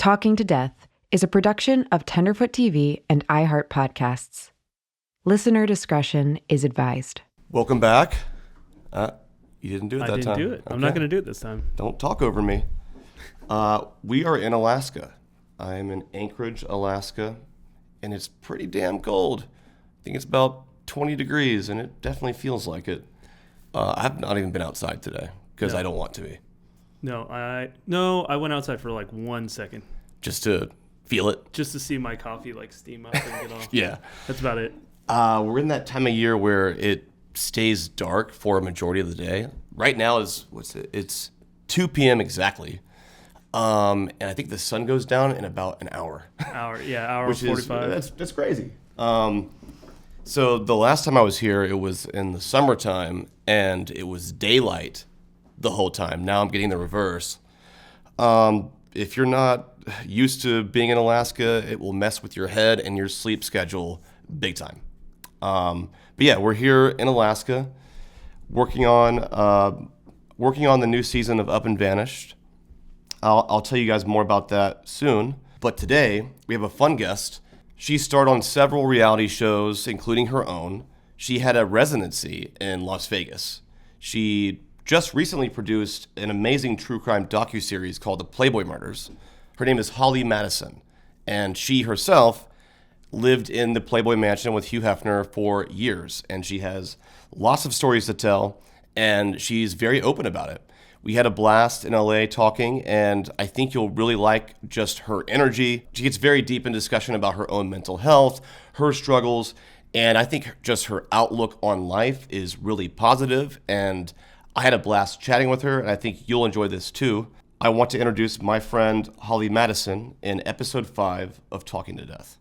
Talking to Death is a production of Tenderfoot TV and iHeartPodcasts. Listener discretion is advised. Welcome back. You didn't do it that time. I didn't do it. I'm not going to do it this time. Don't talk over me. We are in Alaska. I'm in Anchorage, Alaska, and it's pretty damn cold. I think it's about 20 degrees, and it definitely feels like it. I've not even been outside today because I don't want to be. No, I went outside for like 1 second. Just to feel it? Just to see my coffee like steam up and get off. Yeah. That's about it. We're in that time of year where it stays dark for a majority of the day. Right now it's 2 p.m. exactly. And I think the sun goes down in about an hour. Hour which 45. That's crazy. So the last time I was here, it was in the summertime, and it was daylight the whole time. Now I'm getting the reverse. If you're not used to being in Alaska, it will mess with your head and your sleep schedule big time. But yeah, we're here in Alaska, working on the new season of Up and Vanished. I'll tell you guys more about that soon. But today we have a fun guest. She starred on several reality shows, including her own. She had a residency in Las Vegas. She just recently produced an amazing true crime docuseries called The Playboy Murders. Her name is Holly Madison, and she herself lived in the Playboy Mansion with Hugh Hefner for years, and she has lots of stories to tell, and she's very open about it. We had a blast in LA talking, and I think you'll really like just her energy. She gets very deep in discussion about her own mental health, her struggles, and I think just her outlook on life is really positive, and I had a blast chatting with her, and I think you'll enjoy this too. I want to introduce my friend Holly Madison in episode 5 of Talking to Death.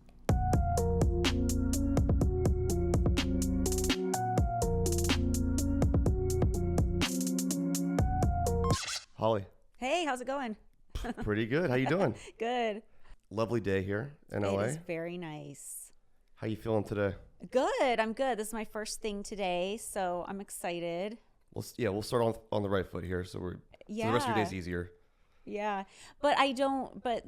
Holly. Hey, how's it going? Pretty good. How you doing? Good. Lovely day here in LA. It is very nice. How you feeling today? Good. I'm good. This is my first thing today, so I'm excited. We'll start on the right foot here, so so the rest of your day's easier. Yeah, but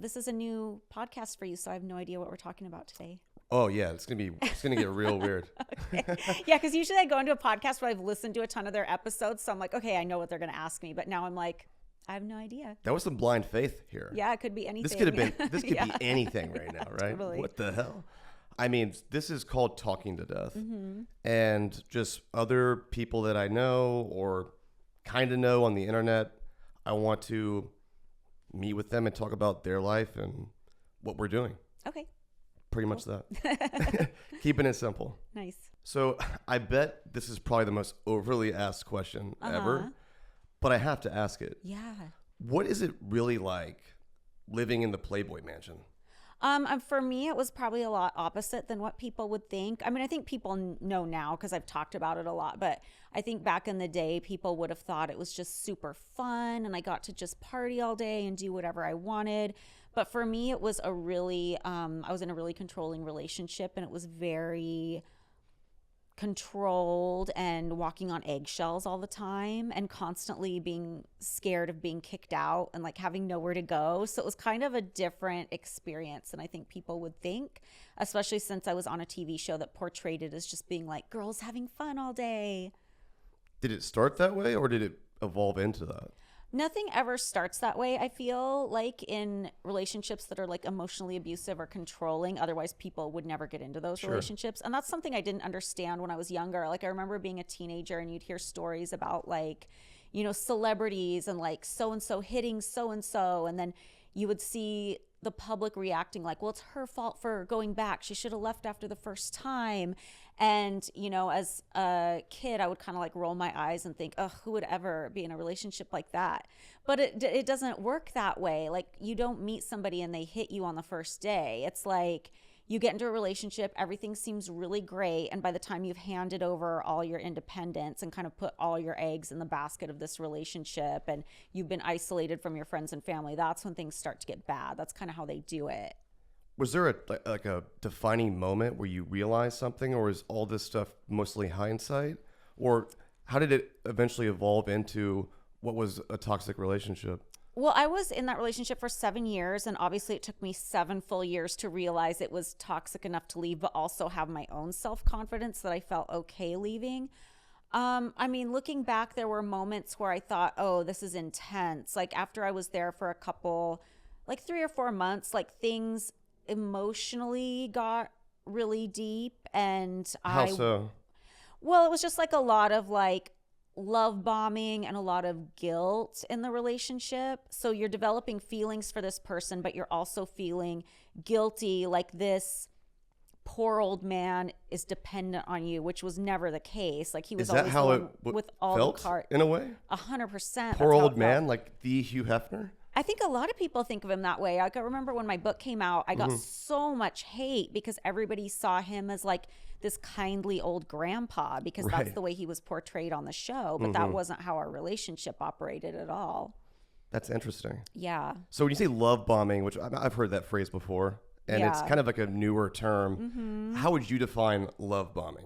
this is a new podcast for you, so I have no idea what we're talking about today. Oh yeah, it's gonna get real weird. Okay. Yeah, because usually I go into a podcast where I've listened to a ton of their episodes, so I'm like, okay, I know what they're gonna ask me, but now I'm like, I have no idea. That was some blind faith here. Yeah, it could be anything. This could be anything right now, right? Totally. What the hell? I mean, this is called Talking to Death. Mm-hmm. And just other people that I know or kind of know on the internet, I want to meet with them and talk about their life and what we're doing. Okay. Pretty much that. Keeping it simple. Nice. So I bet this is probably the most overly asked question ever. But I have to ask it. Yeah. What is it really like living in the Playboy Mansion? For me, it was probably a lot opposite than what people would think. I mean, I think people know now because I've talked about it a lot, but I think back in the day, people would have thought it was just super fun and I got to just party all day and do whatever I wanted. But for me, it was I was in a really controlling relationship, and it was very controlled and walking on eggshells all the time and constantly being scared of being kicked out and like having nowhere to go. So it was kind of a different experience than I think people would think, especially since I was on a TV show that portrayed it as just being like girls having fun all day. Did it start that way or did it evolve into that? Nothing ever starts that way, I feel like, in relationships that are like emotionally abusive or controlling. Otherwise, people would never get into those relationships. And that's something I didn't understand when I was younger. Like, I remember being a teenager and you'd hear stories about like, you know, celebrities and like so-and-so hitting so-and-so. And then you would see the public reacting like, well, it's her fault for going back. She should have left after the first time. And, you know, as a kid, I would kind of like roll my eyes and think, oh, who would ever be in a relationship like that? But it doesn't work that way. Like, you don't meet somebody and they hit you on the first day. It's like you get into a relationship, everything seems really great. And by the time you've handed over all your independence and kind of put all your eggs in the basket of this relationship and you've been isolated from your friends and family, that's when things start to get bad. That's kind of how they do it. Was there a defining moment where you realized something, or is all this stuff mostly hindsight? Or how did it eventually evolve into what was a toxic relationship? Well, I was in that relationship for 7 years, and obviously it took me 7 full years to realize it was toxic enough to leave, but also have my own self-confidence that I felt okay leaving. I mean, looking back, there were moments where I thought, oh, this is intense. Like after I was there for a couple, like 3 or 4 months, like things emotionally got really deep. And How so? Well, it was just like a lot of like love bombing and a lot of guilt in the relationship. So you're developing feelings for this person, but you're also feeling guilty, like this poor old man is dependent on you, which was never the case. Like he was Is that always how the it one with all felt the cards. in a way? 100%. Poor old man, like the Hugh Hefner? I think a lot of people think of him that way. Like I remember when my book came out, I got so much hate because everybody saw him as like this kindly old grandpa because that's the way he was portrayed on the show. But that wasn't how our relationship operated at all. That's interesting. Yeah. So when you say love bombing, which I've heard that phrase before, and it's kind of like a newer term, how would you define love bombing?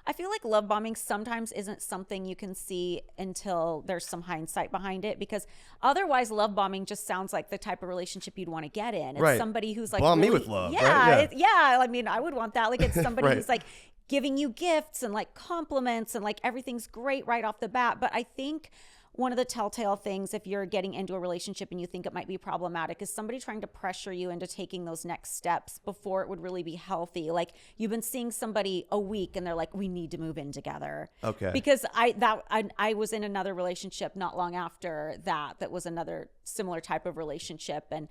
I feel like love bombing sometimes isn't something you can see until there's some hindsight behind it, because otherwise love bombing just sounds like the type of relationship you'd want to get in. It's somebody who's like, bomb really, me with love. Yeah, Right? yeah. I mean, I would want that. Like it's somebody Right. who's like giving you gifts and like compliments and like everything's great right off the bat. But I think one of the telltale things, if you're getting into a relationship and you think it might be problematic, is somebody trying to pressure you into taking those next steps before it would really be healthy. Like you've been seeing somebody a week and they're like, we need to move in together. Okay. Because I was in another relationship not long after that was another similar type of relationship. And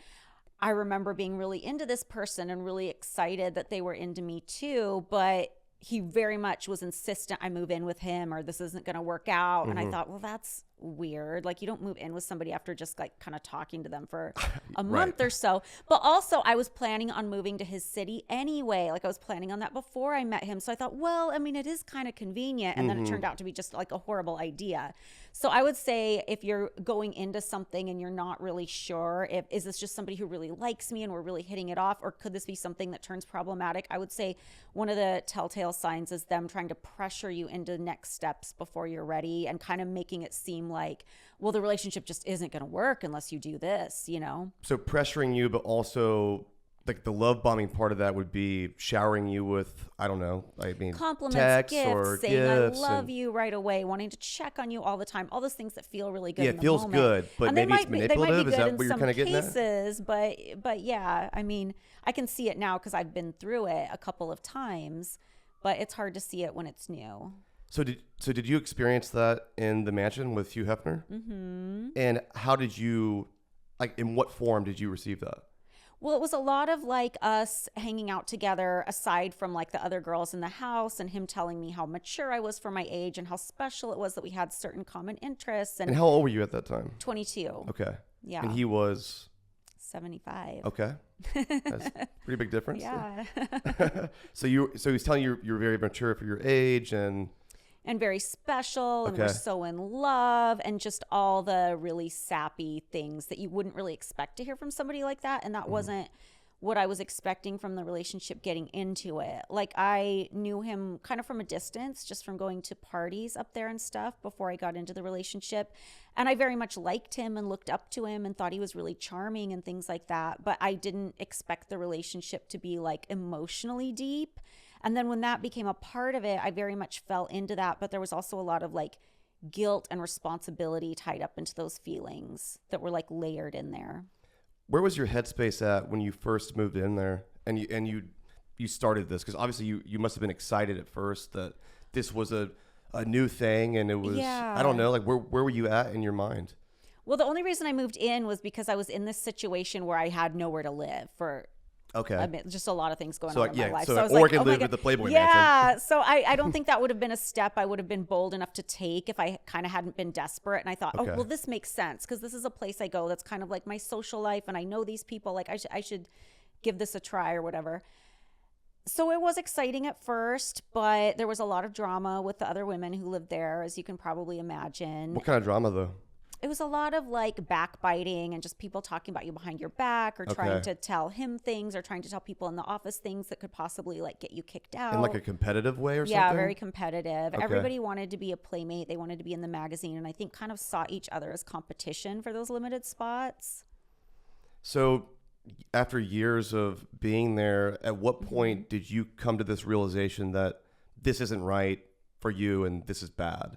I remember being really into this person and really excited that they were into me too. But he very much was insistent I move in with him or this isn't going to work out. And I thought, well, that's weird. Like you don't move in with somebody after just like kind of talking to them for a month or so. But also I was planning on moving to his city anyway. Like I was planning on that before I met him. So I thought, well, I mean, it is kind of convenient. And then it turned out to be just like a horrible idea. So I would say if you're going into something and you're not really sure is this just somebody who really likes me and we're really hitting it off, or could this be something that turns problematic? I would say one of the telltale signs is them trying to pressure you into next steps before you're ready and kind of making it seem like, well, the relationship just isn't going to work unless you do this, you know? So pressuring you, but also like the love bombing part of that would be showering you with, I don't know, I mean, compliments, texts gifts, or saying gifts I love you right away, wanting to check on you all the time, all those things that feel really good. Yeah, in it the feels moment. good, but And maybe it's they might manipulative. be Is good that in what you're some kind of getting at? cases, but yeah, I mean, I can see it now because I've been through it a couple of times, but it's hard to see it when it's new. So did you experience that in the mansion with Hugh Hefner? Mm-hmm. And how did you, like, in what form did you receive that? Well, it was a lot of like us hanging out together aside from like the other girls in the house, and him telling me how mature I was for my age and how special it was that we had certain common interests. And how old were you at that time? 22. Okay. Yeah. And he was? 75. Okay. That's a pretty big difference. Yeah. So he's telling you you're very mature for your age and very special, and we're so in love, and just all the really sappy things that you wouldn't really expect to hear from somebody like that. And that wasn't what I was expecting from the relationship getting into it. Like I knew him kind of from a distance, just from going to parties up there and stuff before I got into the relationship. And I very much liked him and looked up to him and thought he was really charming and things like that. But I didn't expect the relationship to be like emotionally deep. And then when that became a part of it, I very much fell into that. But there was also a lot of like guilt and responsibility tied up into those feelings that were like layered in there. Where was your headspace at when you first moved in there and you started this? Because obviously you must have been excited at first that this was a new thing, and it was, I don't know, like where were you at in your mind? Well, the only reason I moved in was because I was in this situation where I had nowhere to live for just a lot of things going on in my life. So I was Oregon like, lived with the Playboy Mansion. Yeah, so I don't think that would have been a step I would have been bold enough to take if I kind of hadn't been desperate. And I thought, oh, well, this makes sense because this is a place I go that's kind of like my social life, and I know these people. Like I should give this a try or whatever. So it was exciting at first, but there was a lot of drama with the other women who lived there, as you can probably imagine. What kind of drama though? It was a lot of like backbiting and just people talking about you behind your back, or trying to tell him things, or trying to tell people in the office things that could possibly like get you kicked out. In like a competitive way or something? Yeah, very competitive. Everybody wanted to be a playmate. They wanted to be in the magazine, and I think kind of saw each other as competition for those limited spots. So after years of being there, at what point did you come to this realization that this isn't right for you and this is bad?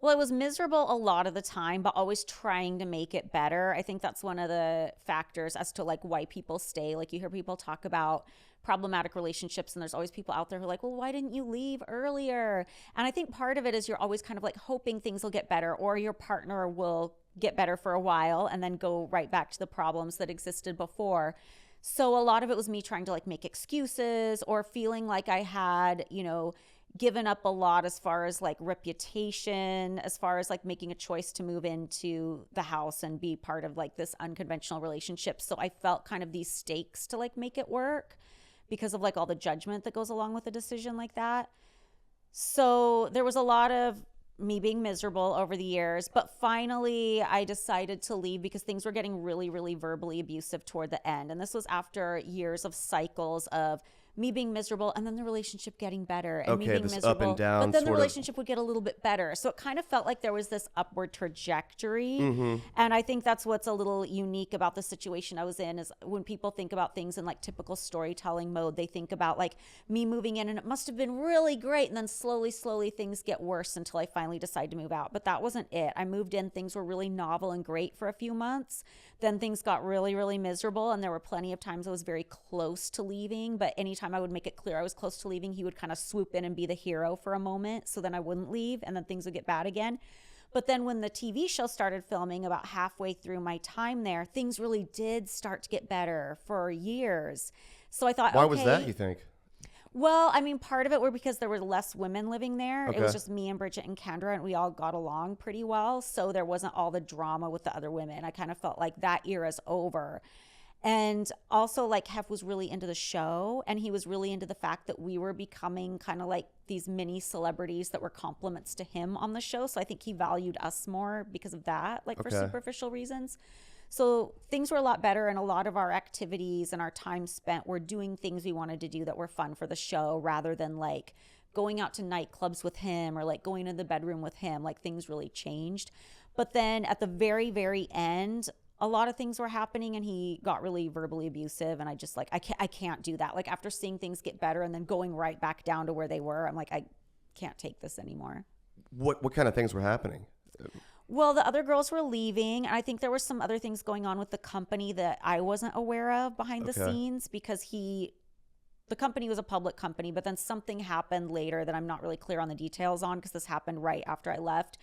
Well, it was miserable a lot of the time, but always trying to make it better. I think that's one of the factors as to like why people stay. Like you hear people talk about problematic relationships, and there's always people out there who are like, well, why didn't you leave earlier? And I think part of it is you're always kind of like hoping things will get better, or your partner will get better for a while and then go right back to the problems that existed before. So a lot of it was me trying to like make excuses, or feeling like I had, you know, given up a lot as far as like reputation, as far as like making a choice to move into the house and be part of like this unconventional relationship. So I felt kind of these stakes to like make it work because of like all the judgment that goes along with a decision like that. So there was a lot of me being miserable over the years, but finally I decided to leave because things were getting really, really verbally abusive toward the end. And this was after years of cycles of me being miserable and then the relationship getting better, and me being this miserable, up and down, but then the sort of. relationship would get a little bit better. So it kind of felt like there was this upward trajectory. And I think that's what's a little unique about the situation I was in, is when people think about things in like typical storytelling mode, they think about like me moving in and it must have been really great, and then slowly things get worse until I finally decide to move out. But that wasn't it. I moved in, things were really novel and great for a few months. Then things got really, really miserable, and there were plenty of times I was very close to leaving, but anytime I would make it clear I was close to leaving, he would kind of swoop in and be the hero for a moment, so then I wouldn't leave, and then things would get bad again. But then when the TV show started filming, about halfway through my time there, things really did start to get better for years. So I thought, Why was that, you think? Well, I mean, part of it were because there were less women living there. It was just me and Bridget and Kendra, and we all got along pretty well. So there wasn't all the drama with the other women. I kind of felt like that era's over. And also, like, Hef was really into the show, and he was really into the fact that we were becoming kind of like these mini celebrities that were compliments to him on the show. So I think he valued us more because of that, like for superficial reasons. So things were a lot better, and a lot of our activities and our time spent were doing things we wanted to do that were fun for the show, rather than like going out to nightclubs with him or like going to the bedroom with him. Like things really changed. But then at the very, very end, a lot of things were happening, and he got really verbally abusive, and I just like, I can't do that. Like after seeing things get better and then going right back down to where they were, I'm like, I can't take this anymore. What kind of things were happening? Well, the other girls were leaving, and I think there were some other things going on with the company that I wasn't aware of behind the scenes, because the company was a public company, but then something happened later that I'm not really clear on the details on, because this happened right after I left,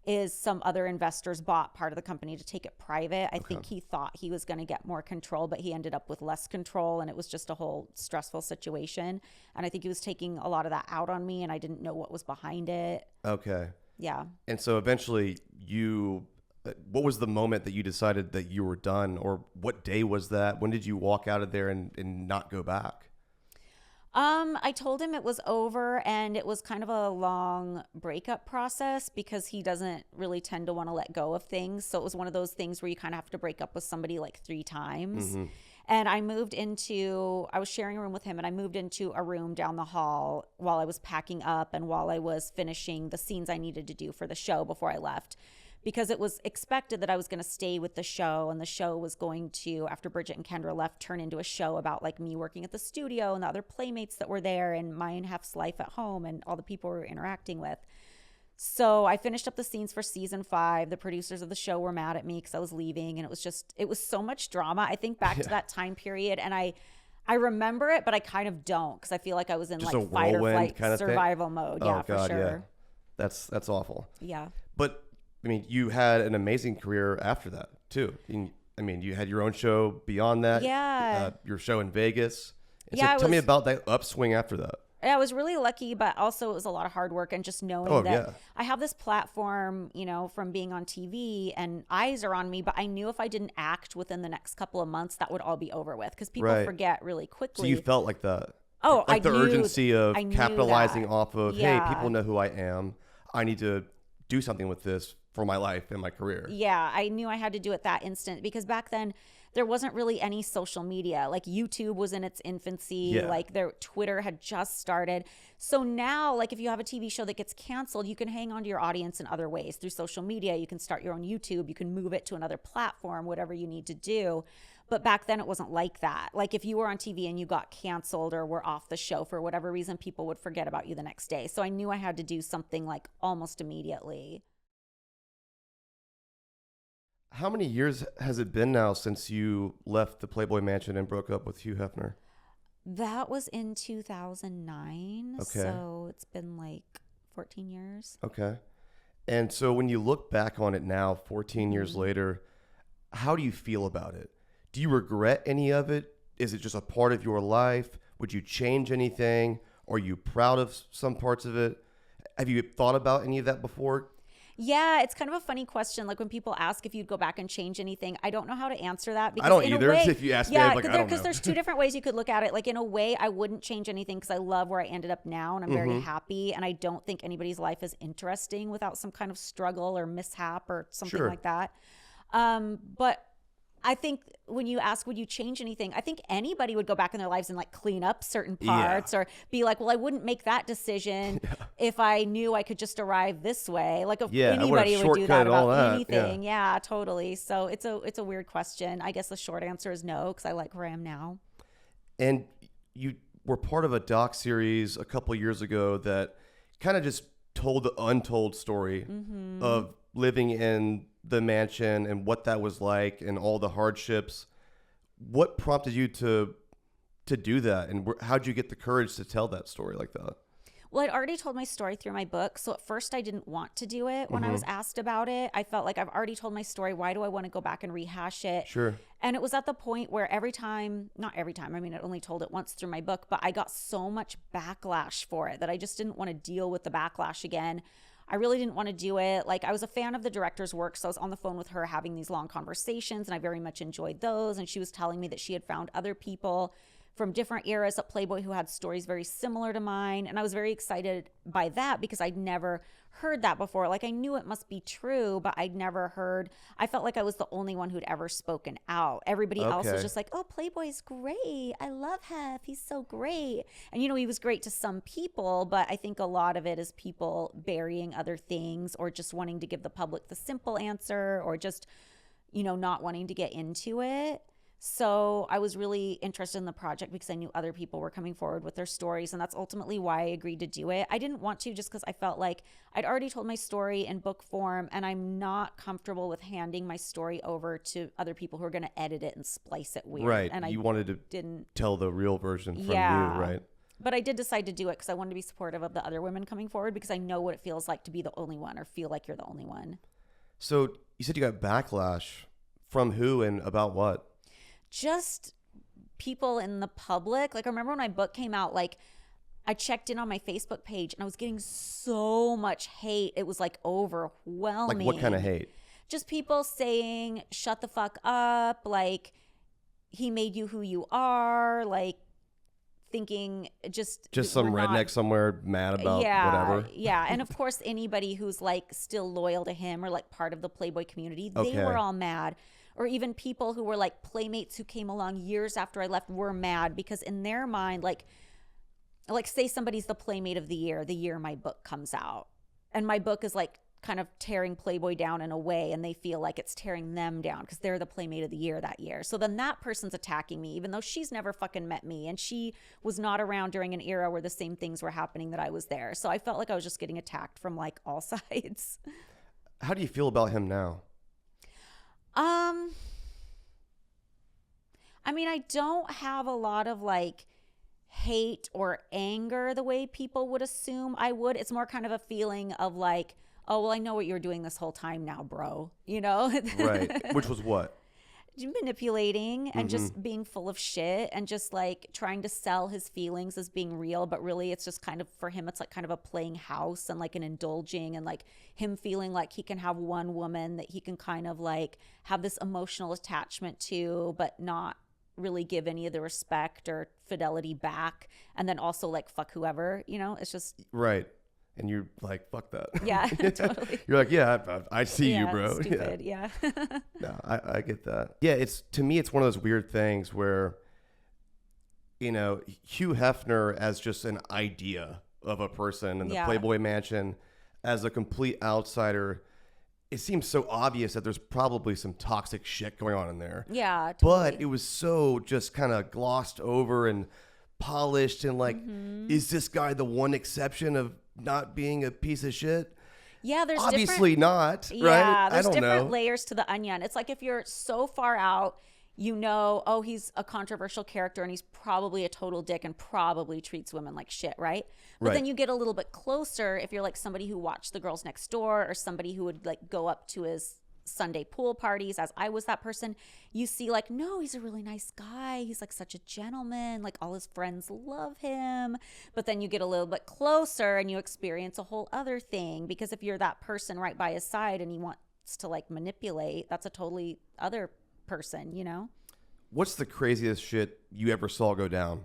is some other investors bought part of the company to take it private. I think he thought he was going to get more control, but he ended up with less control, and it was just a whole stressful situation. And I think he was taking a lot of that out on me, and I didn't know what was behind it. Okay. Yeah. And so eventually what was the moment that you decided that you were done, or what day was that? When did you walk out of there and not go back? I told him it was over, and it was kind of a long breakup process because he doesn't really tend to want to let go of things. So it was one of those things where you kind of have to break up with somebody like 3 times. And I was sharing a room with him, and I moved into a room down the hall while I was packing up and while I was finishing the scenes I needed to do for the show before I left, because it was expected that I was going to stay with the show, and the show was going to, after Bridget and Kendra left, turn into a show about like me working at the studio and the other playmates that were there, and my and Hef's life at home and all the people we were interacting with. So I finished up the scenes for season 5. The producers of the show were mad at me because I was leaving, and it was so much drama. I think back to that time period, and I remember it, but I kind of don't, because I feel like I was in Just like fight or flight kind of survival mode. Oh, Yeah, God, for sure. Yeah. That's awful. Yeah. But I mean, you had an amazing career after that too. I mean, you had your own show beyond that. Yeah. Your show in Vegas. And Yeah, so tell me about that upswing after that. I was really lucky, but also it was a lot of hard work, and just knowing that I have this platform, you know, from being on TV, and eyes are on me, but I knew if I didn't act within the next couple of months, that would all be over with, because people forget really quickly. So you felt like the urgency of capitalizing off of, hey, people know who I am. I need to do something with this for my life and my career. Yeah, I knew I had to do it that instant because back then there wasn't really any social media. Like YouTube was in its infancy. Yeah. Like Twitter had just started. So now, like if you have a TV show that gets canceled, you can hang on to your audience in other ways through social media. You can start your own YouTube. You can move it to another platform, whatever you need to do. But back then it wasn't like that. Like if you were on TV and you got canceled or were off the show for whatever reason, people would forget about you the next day. So I knew I had to do something like almost immediately. How many years has it been now since you left the Playboy Mansion and broke up with Hugh Hefner? That was in 2009. Okay. So it's been like 14 years. Okay. And so when you look back on it now, 14 years later, how do you feel about it? Do you regret any of it? Is it just a part of your life? Would you change anything? Are you proud of some parts of it? Have you thought about any of that before? Yeah, it's kind of a funny question. Like when people ask if you'd go back and change anything, I don't know how to answer that. Because I don't in either. A way, If you ask me, I'm like, I don't know. Because there's two different ways you could look at it. Like in a way, I wouldn't change anything because I love where I ended up now and I'm very happy. And I don't think anybody's life is interesting without some kind of struggle or mishap or something like that. But I think when you ask, would you change anything? I think anybody would go back in their lives and like clean up certain parts or be like, well, I wouldn't make that decision if I knew I could just arrive this way. Like if anybody would do that about anything. Yeah, totally. So it's a weird question. I guess the short answer is no, because I like where I am now. And you were part of a doc series a couple years ago that kind of just told the untold story of living in the mansion and what that was like and all the hardships. What prompted you to do that, and how'd you get the courage to tell that story like that? Well, I'd already told my story through my book, so at first I didn't want to do it. When I was asked about it, I felt like I've already told my story. Why do I want to go back and rehash it? Sure. And it was at the point where not every time, I mean, I only told it once through my book, but I got so much backlash for it that I just didn't want to deal with the backlash again. I really didn't want to do it. Like I was a fan of the director's work, so I was on the phone with her having these long conversations, and I very much enjoyed those. And she was telling me that she had found other people from different eras at Playboy who had stories very similar to mine. And I was very excited by that because I'd never heard that before. Like I knew it must be true, but I'd never heard. I felt like I was the only one who'd ever spoken out. Everybody else was just like, oh, Playboy's great. I love Hef. He's so great. And, you know, he was great to some people, but I think a lot of it is people burying other things or just wanting to give the public the simple answer or just, you know, not wanting to get into it. So I was really interested in the project because I knew other people were coming forward with their stories, and that's ultimately why I agreed to do it. I didn't want to just because I felt like I'd already told my story in book form, and I'm not comfortable with handing my story over to other people who are going to edit it and splice it weird. Right. And you wanted to tell the real version from you, right? But I did decide to do it because I wanted to be supportive of the other women coming forward because I know what it feels like to be the only one or feel like you're the only one. So you said you got backlash from who and about what? Just people in the public. Like I remember when my book came out, like I checked in on my Facebook page and I was getting so much hate. It was like overwhelming. Like what kind of hate? Just people saying, shut the fuck up. Like he made you who you are. Like thinking just some redneck somewhere mad about whatever. Yeah. And of course, anybody who's like still loyal to him or like part of the Playboy community, they were all mad. Or even people who were like playmates who came along years after I left were mad because in their mind, like say somebody's the playmate of the year my book comes out. And my book is like kind of tearing Playboy down in a way, and they feel like it's tearing them down because they're the playmate of the year that year. So then that person's attacking me, even though she's never fucking met me. And she was not around during an era where the same things were happening that I was there. So I felt like I was just getting attacked from like all sides. How do you feel about him now? I mean, I don't have a lot of like hate or anger the way people would assume I would. It's more kind of a feeling of like, oh, well, I know what you're doing this whole time now, bro. You know? Right. Which was what? Manipulating and just being full of shit and just like trying to sell his feelings as being real, but really it's just kind of, for him, it's like kind of a playing house and like an indulging and like him feeling like he can have one woman that he can kind of like have this emotional attachment to, but not really give any of the respect or fidelity back, and then also like fuck whoever, you know. It's just right. And you're like, fuck that. Yeah, totally. You're like, yeah, I see you, bro. Stupid. Yeah. No, I get that. Yeah, to me, it's one of those weird things where, you know, Hugh Hefner as just an idea of a person in the Playboy Mansion as a complete outsider, it seems so obvious that there's probably some toxic shit going on in there. Yeah, totally. But it was so just kind of glossed over and polished and like, is this guy the one exception of not being a piece of shit? Yeah, there's obviously not, right? Yeah, there's I don't different know. layers to the onion. It's like if you're so far out, you know, oh, he's a controversial character and he's probably a total dick and probably treats women like shit, right? But then you get a little bit closer if you're like somebody who watched The Girls Next Door or somebody who would like go up to his Sunday pool parties, as I was that person. You see like, no, he's a really nice guy. He's like such a gentleman. Like all his friends love him. But then you get a little bit closer and you experience a whole other thing, because if you're that person right by his side and he wants to like manipulate, that's a totally other person, you know? What's the craziest shit you ever saw go down?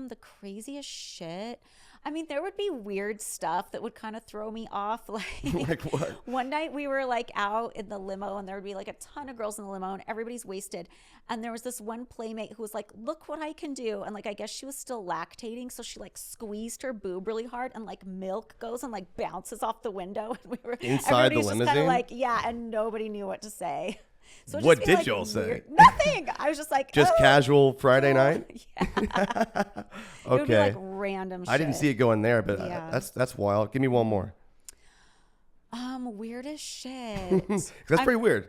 The craziest shit. I mean, there would be weird stuff that would kind of throw me off. Like what? One night we were like out in the limo and there would be like a ton of girls in the limo and everybody's wasted. And there was this one playmate who was like, look what I can do. And like, I guess she was still lactating. So she like squeezed her boob really hard and like milk goes and like bounces off the window. And we were inside the limousine? Kind of like, yeah. And nobody knew what to say. So what did like y'all say? Nothing. I was just like, just casual Friday night. Yeah. Okay. It would be like random shit. I didn't see it going there, but that's wild. Give me one more. Weirdest shit. That's pretty weird.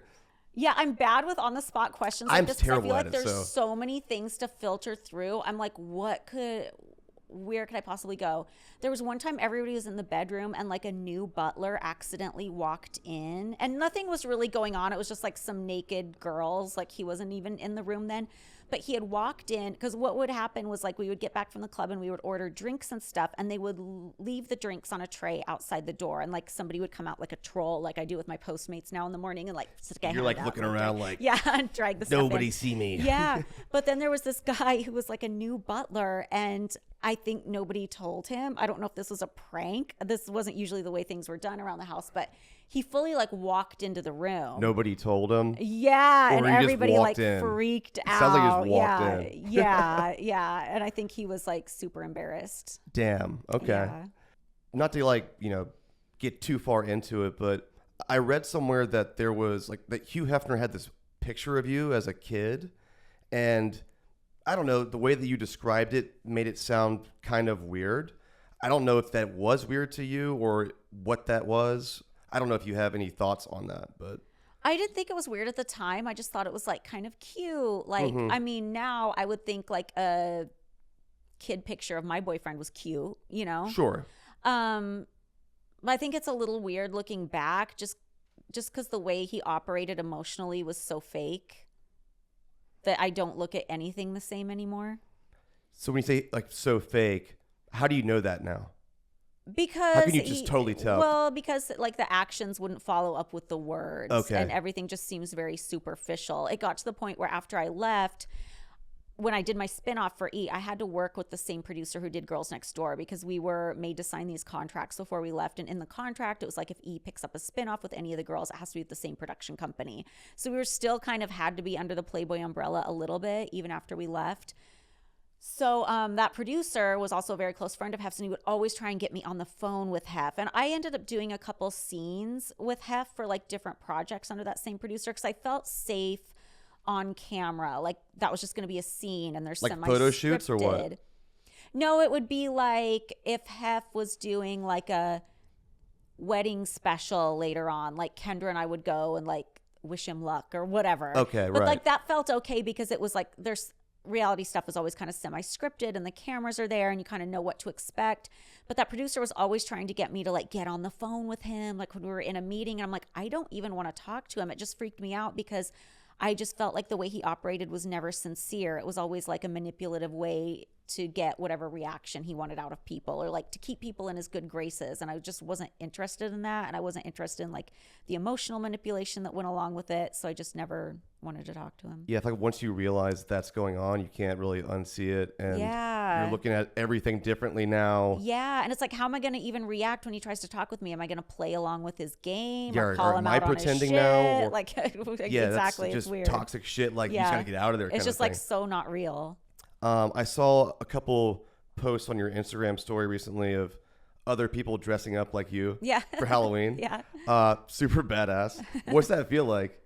Yeah, I'm bad with on the spot questions. I'm just terrible I feel like at it, there's so many things to filter through. I'm like, where could I possibly go? There was one time everybody was in the bedroom and like a new butler accidentally walked in and nothing was really going on. It was just like some naked girls. Like he wasn't even in the room then, but he had walked in, because what would happen was like we would get back from the club and we would order drinks and stuff and they would leave the drinks on a tray outside the door, and like somebody would come out like a troll, like I do with my Postmates now in the morning, and like you're like looking around like, yeah, and drag the stuff in. Nobody see me. Yeah. But then there was this guy who was like a new butler, and I think nobody told him. I don't know if this was a prank. This wasn't usually the way things were done around the house, but he fully like walked into the room. Nobody told him? Yeah. Or and he just everybody like walked in? freaked out. Sounds like he just walked in. Yeah. And I think he was like super embarrassed. Damn. Okay. Yeah. Not to like, get too far into it, but I read somewhere that there was like that Hugh Hefner had this picture of you as a kid, and I don't know, the way that you described it made it sound kind of weird. I don't know if that was weird to you or what that was. I don't know if you have any thoughts on that, but I didn't think it was weird at the time. I just thought it was like kind of cute. Like, I mean, now I would think like a kid picture of my boyfriend was cute, you know? Sure. But I think it's a little weird looking back, just because the way he operated emotionally was so fake that I don't look at anything the same anymore. So when you say like so fake, how do you know that now? Because how can you just totally tell? Well, because like the actions wouldn't follow up with the words. Okay. And everything just seems very superficial. It got to the point where after I left, when I did my spinoff for E, I had to work with the same producer who did Girls Next Door, because we were made to sign these contracts before we left. And in the contract, it was like if E picks up a spinoff with any of the girls, it has to be with the same production company. So we were still kind of had to be under the Playboy umbrella a little bit, even after we left. So that producer was also a very close friend of Hef's, and he would always try and get me on the phone with Hef. And I ended up doing a couple scenes with Hef for like different projects under that same producer, because I felt safe on camera. Like that was just going to be a scene, and there's like photo shoots or what? No, it would be like if Hef was doing like a wedding special later on, like Kendra and I would go and like wish him luck or whatever. Okay, but right. like that felt okay, because it was like there's reality stuff was always kind of semi-scripted and the cameras are there and you kind of know what to expect. But that producer was always trying to get me to like get on the phone with him, like when we were in a meeting, and I'm like, I don't even want to talk to him. It just freaked me out, because I just felt like the way he operated was never sincere. It was always like a manipulative way to get whatever reaction he wanted out of people, or like to keep people in his good graces. And I just wasn't interested in that. And I wasn't interested in like the emotional manipulation that went along with it. So I just never wanted to talk to him. Yeah, I think once you realize that's going on, you can't really unsee it. And yeah, you're looking at everything differently now. Yeah, and it's like, how am I going to even react when he tries to talk with me? Am I going to play along with his game Yeah, or call or him am I out on his pretending shit? now? Or- Like, Yeah, exactly. that's It's just weird. toxic shit. Like, you just got to get out of there. It's just kind like of thing. so not real. I saw a couple posts on your Instagram story recently of other people dressing up like you for Halloween. Yeah. Super badass. What's that feel like?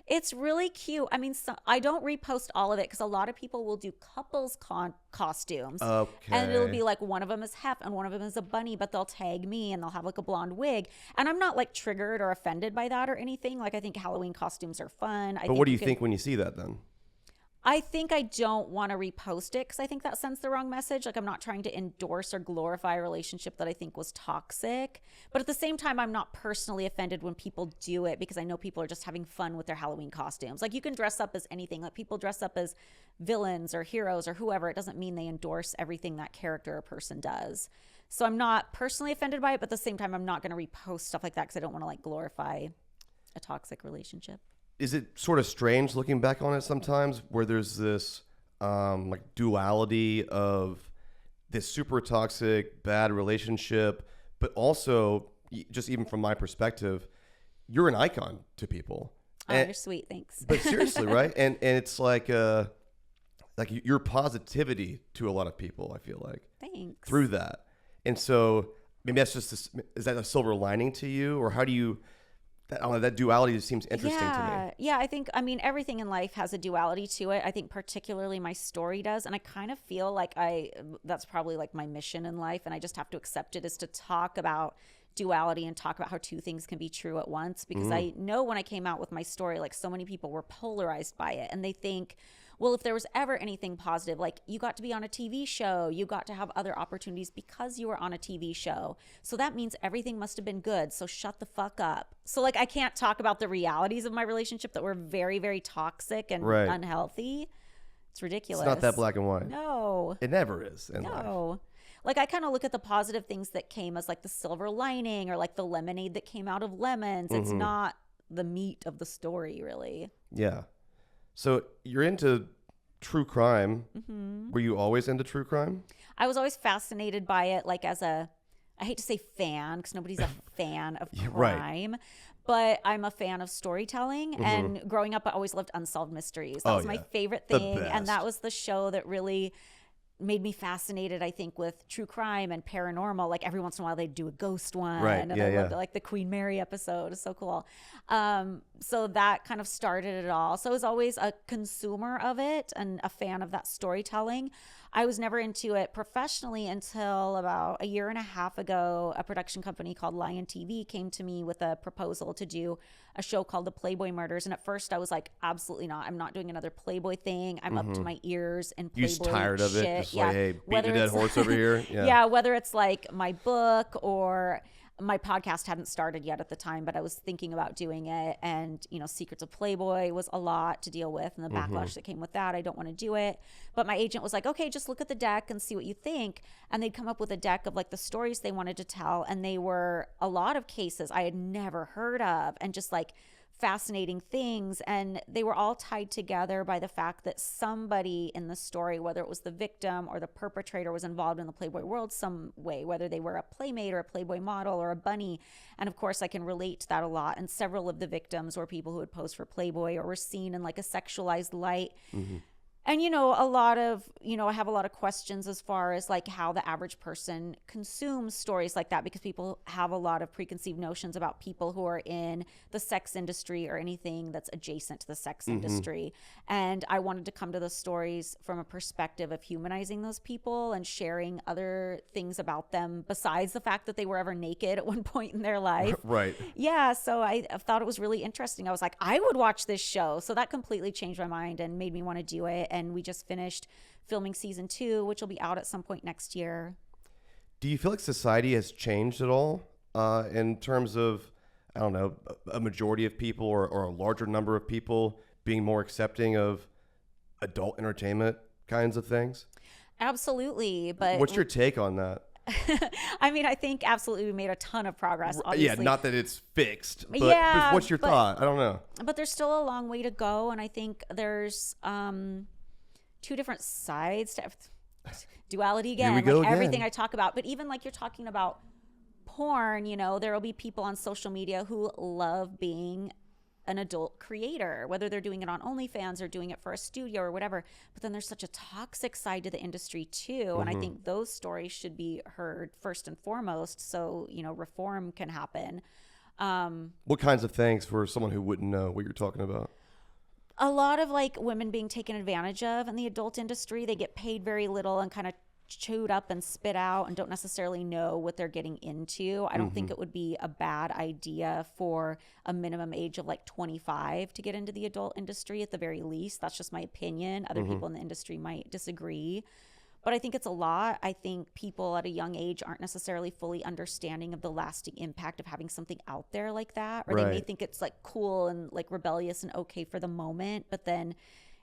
It's really cute. I mean, I don't repost all of it because a lot of people will do couples costumes. Okay. And it'll be like one of them is Hef and one of them is a bunny, but they'll tag me and they'll have like a blonde wig. And I'm not like triggered or offended by that or anything. Like, I think Halloween costumes are fun. But what do you think when you see that then? I think I don't want to repost it because I think that sends the wrong message. Like, I'm not trying to endorse or glorify a relationship that I think was toxic. But at the same time, I'm not personally offended when people do it because I know people are just having fun with their Halloween costumes. Like, you can dress up as anything. Like, people dress up as villains or heroes or whoever. It doesn't mean they endorse everything that character or person does. So I'm not personally offended by it, but at the same time, I'm not going to repost stuff like that because I don't want to like glorify a toxic relationship. Is it sort of strange looking back on it sometimes where there's this like duality of this super toxic, bad relationship, but also just even from my perspective, you're an icon to people. Oh, you're sweet. Thanks. But seriously, right? And it's like your positivity to a lot of people, I feel like. Thanks. Through that. And so maybe that's just, is that a silver lining to you? Or how do you... I don't know, that duality just seems interesting to me. Yeah, I think, everything in life has a duality to it. I think particularly my story does. And I kind of feel like that's probably like my mission in life. And I just have to accept it, is to talk about duality and talk about how two things can be true at once. Because I know when I came out with my story, like, so many people were polarized by it. And they think, well, if there was ever anything positive, like, you got to be on a TV show, you got to have other opportunities because you were on a TV show. So that means everything must have been good. So shut the fuck up. So, like, I can't talk about the realities of my relationship that were very, very toxic and unhealthy. It's ridiculous. It's not that black and white. No. It never is in life. No. Like, I kind of look at the positive things that came as like the silver lining or like the lemonade that came out of lemons. It's not the meat of the story, really. Yeah. So you're into true crime. Were you always into true crime? I was always fascinated by it, like, as I hate to say fan, because nobody's a fan of crime, but I'm a fan of storytelling. And growing up, I always loved Unsolved Mysteries. That was my favorite thing. And that was the show that really made me fascinated, I think, with true crime and paranormal. Like, every once in a while they'd do a ghost one. And I loved it, like the Queen Mary episode. It's so cool. So that kind of started it all. So I was always a consumer of it and a fan of that storytelling. I was never into it professionally until about a year and a half ago. A production company called Lion TV came to me with a proposal to do a show called The Playboy Murders. And at first I was like, absolutely not. I'm not doing another Playboy thing. I'm up to my ears in Playboy shit. You're tired of it? Just like, hey, beating a dead horse over here? Yeah, whether it's like my book or... My podcast hadn't started yet at the time, but I was thinking about doing it. And, Secrets of Playboy was a lot to deal with, and the backlash that came with that. I don't want to do it. But my agent was like, okay, just look at the deck and see what you think. And they'd come up with a deck of like the stories they wanted to tell. And they were a lot of cases I had never heard of, and just like fascinating things. And they were all tied together by the fact that somebody in the story, whether it was the victim or the perpetrator, was involved in the Playboy world some way, whether they were a playmate or a Playboy model or a bunny. And of course, I can relate to that a lot. And several of the victims were people who had posed for Playboy or were seen in like a sexualized light. And, a lot of, I have a lot of questions as far as like how the average person consumes stories like that, because people have a lot of preconceived notions about people who are in the sex industry or anything that's adjacent to the sex industry. And I wanted to come to the stories from a perspective of humanizing those people and sharing other things about them besides the fact that they were ever naked at one point in their life. Right. Yeah. So I thought it was really interesting. I was like, I would watch this show. So that completely changed my mind and made me want to do it. And we just finished filming season 2, which will be out at some point next year. Do you feel like society has changed at all in terms of, I don't know, a majority of people or a larger number of people being more accepting of adult entertainment kinds of things? Absolutely. But what's your take on that? I mean, I think absolutely we made a ton of progress, obviously. Yeah, not that it's fixed, but what's your thought? I don't know. But there's still a long way to go, and I think there's two different sides to Duality again, Here we go again. everything I talk about. But even like you're talking about porn, there will be people on social media who love being an adult creator, whether they're doing it on OnlyFans or doing it for a studio or whatever. But then there's such a toxic side to the industry too. And I think those stories should be heard first and foremost. So, reform can happen. What kinds of things for someone who wouldn't know what you're talking about? A lot of like women being taken advantage of in the adult industry. They get paid very little and kind of chewed up and spit out and don't necessarily know what they're getting into. I don't think it would be a bad idea for a minimum age of like 25 to get into the adult industry at the very least. That's just my opinion. Other people in the industry might disagree. But I think it's a lot. I think people at a young age aren't necessarily fully understanding of the lasting impact of having something out there like that. Or they may think it's like cool and like rebellious and okay for the moment, but then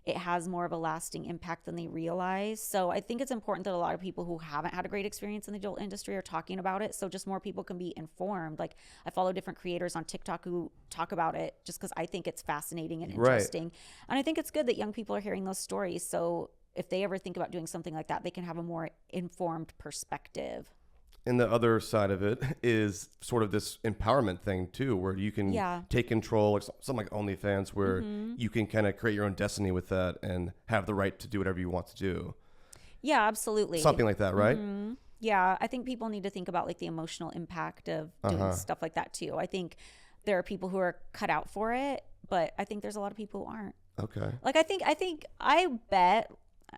it has more of a lasting impact than they realize. So I think it's important that a lot of people who haven't had a great experience in the adult industry are talking about it, so just more people can be informed. Like I follow different creators on TikTok who talk about it just because I think it's fascinating and interesting. And I think it's good that young people are hearing those stories. So if they ever think about doing something like that, they can have a more informed perspective. And the other side of it is sort of this empowerment thing too, where you can take control, like something like OnlyFans, where you can kind of create your own destiny with that and have the right to do whatever you want to do. Yeah, absolutely. Something like that, right? Yeah, I think people need to think about like the emotional impact of doing stuff like that too. I think there are people who are cut out for it, but I think there's a lot of people who aren't. Okay. Like I bet,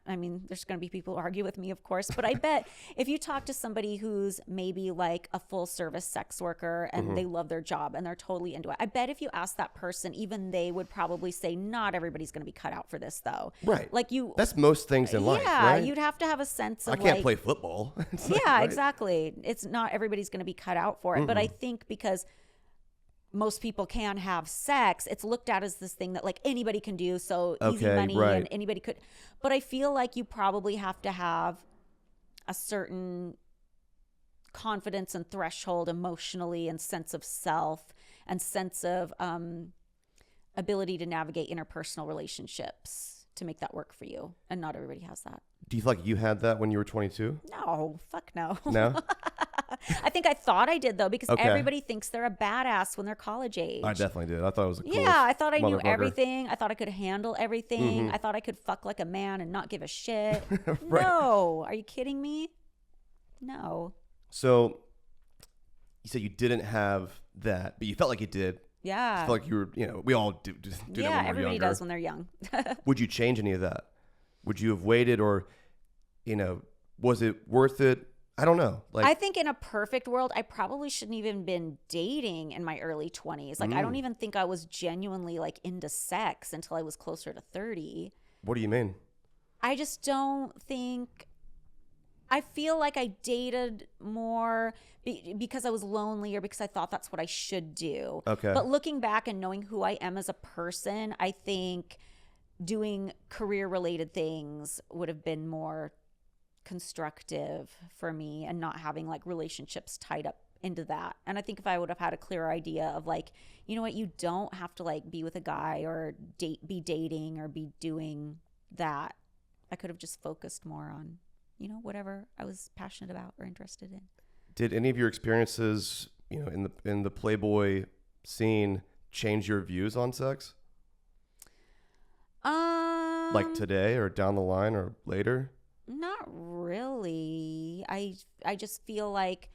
I mean, there's going to be people who argue with me, of course, but I bet if you talk to somebody who's maybe like a full service sex worker and they love their job and they're totally into it, I bet if you ask that person, even they would probably say, not everybody's going to be cut out for this though. Right. Like that's most things in life, yeah, right? you'd have to have a sense of I can't play football. Exactly. It's not everybody's going to be cut out for it. But I think because most people can have sex, it's looked at as this thing that like anybody can do, so easy money and anybody could. But I feel like you probably have to have a certain confidence and threshold emotionally and sense of self and sense of ability to navigate interpersonal relationships to make that work for you. And not everybody has that. Do you feel like you had that when you were 22? No, fuck no. No? I think I thought I did though, because everybody thinks they're a badass when they're college age. I definitely did. I thought it was a cool. Yeah, I thought I knew everything. I thought I could handle everything. I thought I could fuck like a man and not give a shit. No, are you kidding me? No. So you said you didn't have that, but you felt like you did. Yeah. I felt like you were, we all do that when we're everybody younger. does when they're young. Would you change any of that? Would you have waited, or, was it worth it? I don't know. Like, I think in a perfect world, I probably shouldn't even been dating in my early 20s. Like, I don't even think I was genuinely like into sex until I was closer to 30. What do you mean? I just don't think. I feel like I dated more because I was lonely or because I thought that's what I should do. Okay. But looking back and knowing who I am as a person, I think doing career-related things would have been more constructive for me, and not having like relationships tied up into that. And I think if I would have had a clearer idea of like, you know what, you don't have to like be with a guy or be dating or be doing that, I could have just focused more on, whatever I was passionate about or interested in. Did any of your experiences, in the Playboy scene change your views on sex? Like today or down the line or later? Not really. I just feel like,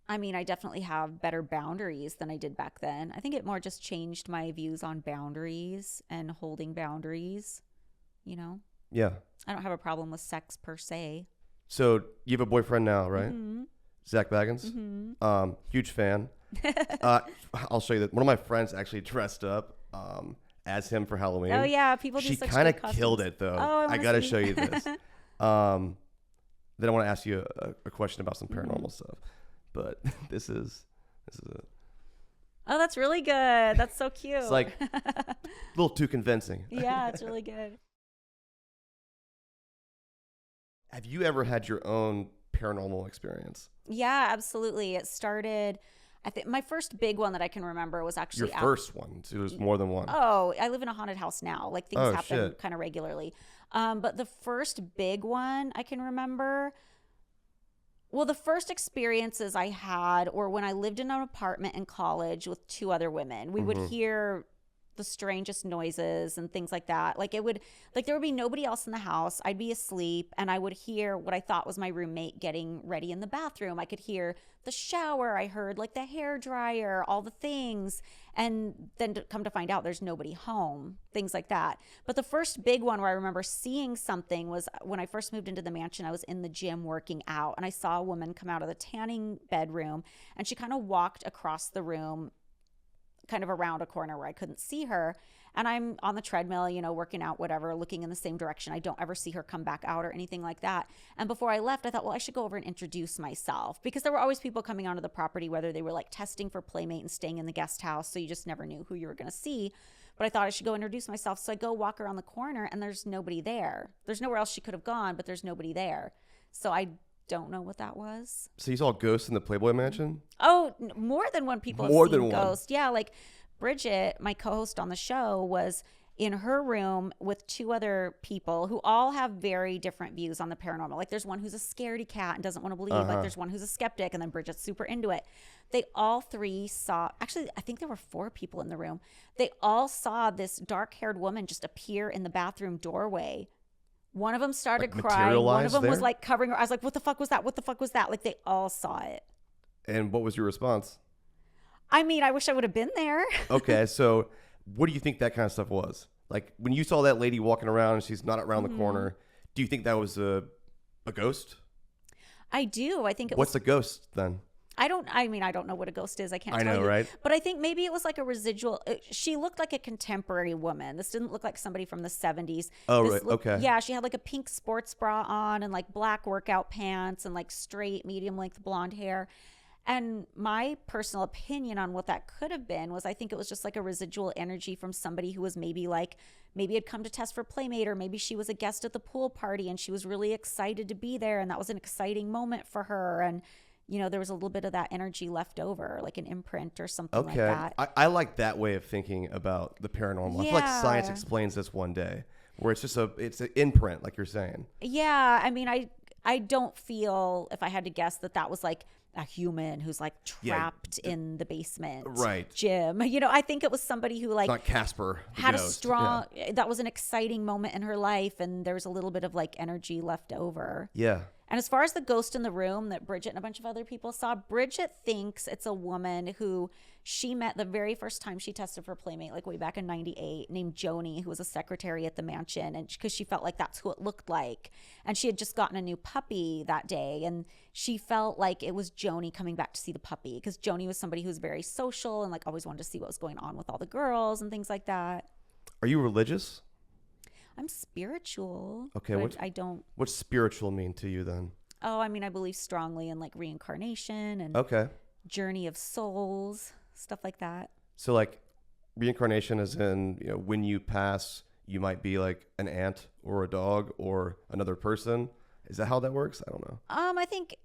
I mean, I definitely have better boundaries than I did back then. I think it more just changed my views on boundaries and holding boundaries, Yeah. I don't have a problem with sex per se. So you have a boyfriend now, right? Mm-hmm. Zach Baggins? Huge fan. I'll show you that. One of my friends actually dressed up as him for Halloween. Oh yeah, people do She such kind of good costumes. killed it though. Oh, I gotta show you this. Then I want to ask you a question about some paranormal stuff. But this is it. Oh, that's really good. That's so cute. It's like a little too convincing. Yeah, it's really good. Have you ever had your own paranormal experience? Yeah, absolutely. It started, I think my first big one that I can remember was actually Your first one. So it was more than one. Oh, I live in a haunted house now. Like things happen shit. kind of regularly. But the first big one I can remember, well, the first experiences I had were when I lived in an apartment in college with 2 other women. We would hear the strangest noises and things like that. Like there would be nobody else in the house. I'd be asleep and I would hear what I thought was my roommate getting ready in the bathroom. I could hear the shower. I heard like the hair dryer, all the things. And then to come to find out there's nobody home, things like that. But the first big one where I remember seeing something was when I first moved into the mansion. I was in the gym working out and I saw a woman come out of the tanning bedroom and she kind of walked across the room, kind of around a corner where I couldn't see her. And I'm on the treadmill, you know, working out, whatever, looking in the same direction. I don't ever see her come back out or anything like that. And before I left, I thought, well, I should go over and introduce myself, because there were always people coming onto the property, whether they were like testing for Playmate and staying in the guest house. So you just never knew who you were going to see. But I thought I should go introduce myself. So I go walk around the corner and there's nobody there. There's nowhere else she could have gone, but there's nobody there. So I don't know what that was. So you saw ghosts in the Playboy Mansion? Oh, more than one people have More seen than one. ghosts. Yeah, like Bridget, my co-host on the show, was in her room with 2 other people who all have very different views on the paranormal. Like there's one who's a scaredy cat and doesn't want to believe. Like there's one who's a skeptic, and then Bridget's super into it. They all 3 saw, actually, I think there were 4 people in the room. They all saw this dark-haired woman just appear in the bathroom doorway. One of them started Like crying. One of them was there? like covering her eyes, like, what the fuck was that? What the fuck was that? Like they all saw it. And what was your response? I mean, I wish I would have been there. Okay, so what do you think that kind of stuff was? Like when you saw that lady walking around and she's not around the corner, do you think that was a ghost? I do. I think it What's was. a ghost then? I don't know what a ghost is. I can't I tell know, you. right? But I think maybe it was like a residual. She looked like a contemporary woman. This didn't look like somebody from the 70s. Oh, This right. looked- Okay. Yeah, she had like a pink sports bra on and like black workout pants and like straight, medium length blonde hair. And my personal opinion on what that could have been was I think it was just like a residual energy from somebody who was maybe had come to test for Playmate, or maybe she was a guest at the pool party and she was really excited to be there. And that was an exciting moment for her. And, you know, there was a little bit of that energy left over, like an imprint or something like that. I like that way of thinking about the paranormal. I feel like science Yeah. explains this one day, where it's just it's an imprint, like you're saying. Yeah. I mean, I don't feel, if I had to guess, that was like a human who's like trapped in the basement. Right. Gym. You know, I think it was somebody who like Not Casper. the had a ghost. strong, that was an exciting moment in her life, and there was a little bit of like energy left over. Yeah. And as far as the ghost in the room that Bridget and a bunch of other people saw, Bridget thinks it's a woman who she met the very first time she tested for Playmate, like way back in 98, named Joni, who was a secretary at the mansion. And because she felt like that's who it looked like. And she had just gotten a new puppy that day. And she felt like it was Joni coming back to see the puppy, because Joni was somebody who was very social and like always wanted to see what was going on with all the girls and things like that. Are you religious? I'm spiritual. Okay, But I don't. What's spiritual mean to you then? Oh, I mean, I believe strongly in like reincarnation and Okay. journey of souls, stuff like that. So like reincarnation is in, you know, when you pass, you might be like an ant or a dog or another person. Is that how that works? I don't know. I think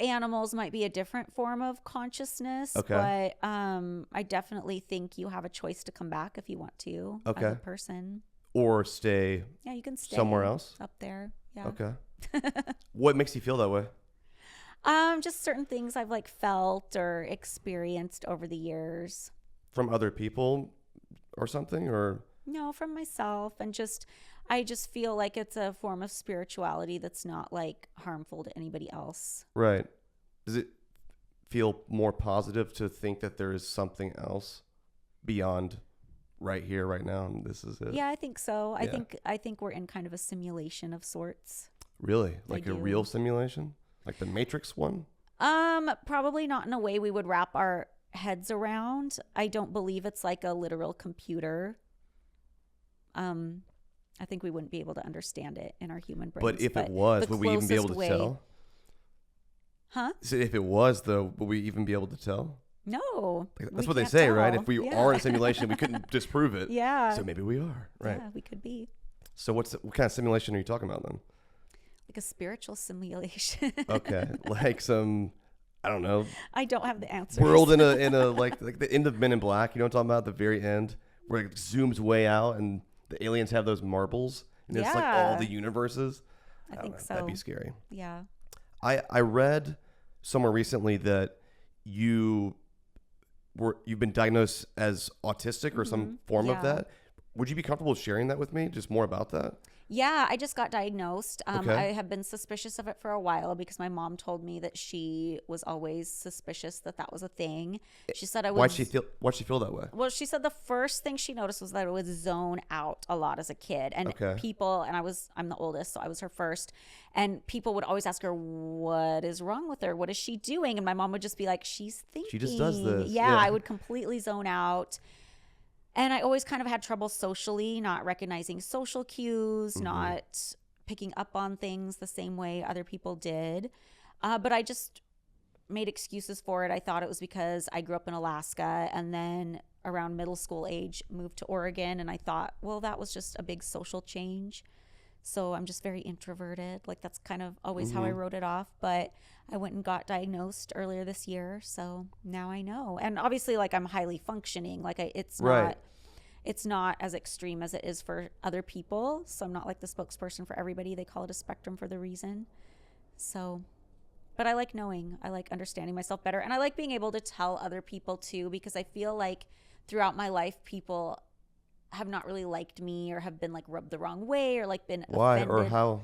animals might be a different form of consciousness, Okay. but I definitely think you have a choice to come back if you want to as Okay. a person. Or stay Yeah, you can stay somewhere else? up there. Yeah. Okay. What makes you feel that way? Just certain things I've like felt or experienced over the years. From other people or something? Or No, from myself, and I just feel like it's a form of spirituality that's not like harmful to anybody else. right. Does it feel more positive to think that there is something else beyond right here, right now, and this is it? Yeah, I think so. Yeah. I think we're in kind of a simulation of sorts. Really? Like a do. real simulation? Like the Matrix one? Probably not in a way we would wrap our heads around. I don't believe it's like a literal computer. I think we wouldn't be able to understand it in our human brains. But if it was, the would we even be able closest to way- tell? Huh? So if it was, though, would we even be able to tell? No. Like, we that's what they can't say, right? tell. If we Yeah. are in a simulation, we couldn't disprove it. Yeah. So maybe we are, right? Yeah, we could be. So what kind of simulation are you talking about then? Like a spiritual simulation. Okay, like some I don't know, I don't have the answers. world in a like the end of Men in Black. You know what I'm talking about? The very end where it zooms way out and the aliens have those marbles and it's like all the universes. I don't think know. so. That'd be scary. Yeah. I read somewhere recently that you've been diagnosed as autistic or some form of that. Would you be comfortable sharing that with me? Just more about that? Yeah, I just got diagnosed. Okay. I have been suspicious of it for a while because my mom told me that she was always suspicious that was a thing. She said I was. Why'd she feel that way? Well, she said the first thing she noticed was that I would zone out a lot as a kid, and people. And I'm the oldest, so I was her first. And people would always ask her, "What is wrong with her? What is she doing?" And my mom would just be like, "She's thinking." She just does this. Yeah, I would completely zone out. And I always kind of had trouble socially, not recognizing social cues, not picking up on things the same way other people did. But I just made excuses for it. I thought it was because I grew up in Alaska and then around middle school age moved to Oregon. And I thought, well, that was just a big social change. So I'm just very introverted. Like that's kind of always how I wrote it off. But I went and got diagnosed earlier this year. So now I know. And obviously like I'm highly functioning. Like it's not as extreme as it is for other people. So I'm not like the spokesperson for everybody. They call it a spectrum for the reason. So, but I like knowing, I like understanding myself better. And I like being able to tell other people too, because I feel like throughout my life, people have not really liked me or have been like rubbed the wrong way or like been offended. Or how?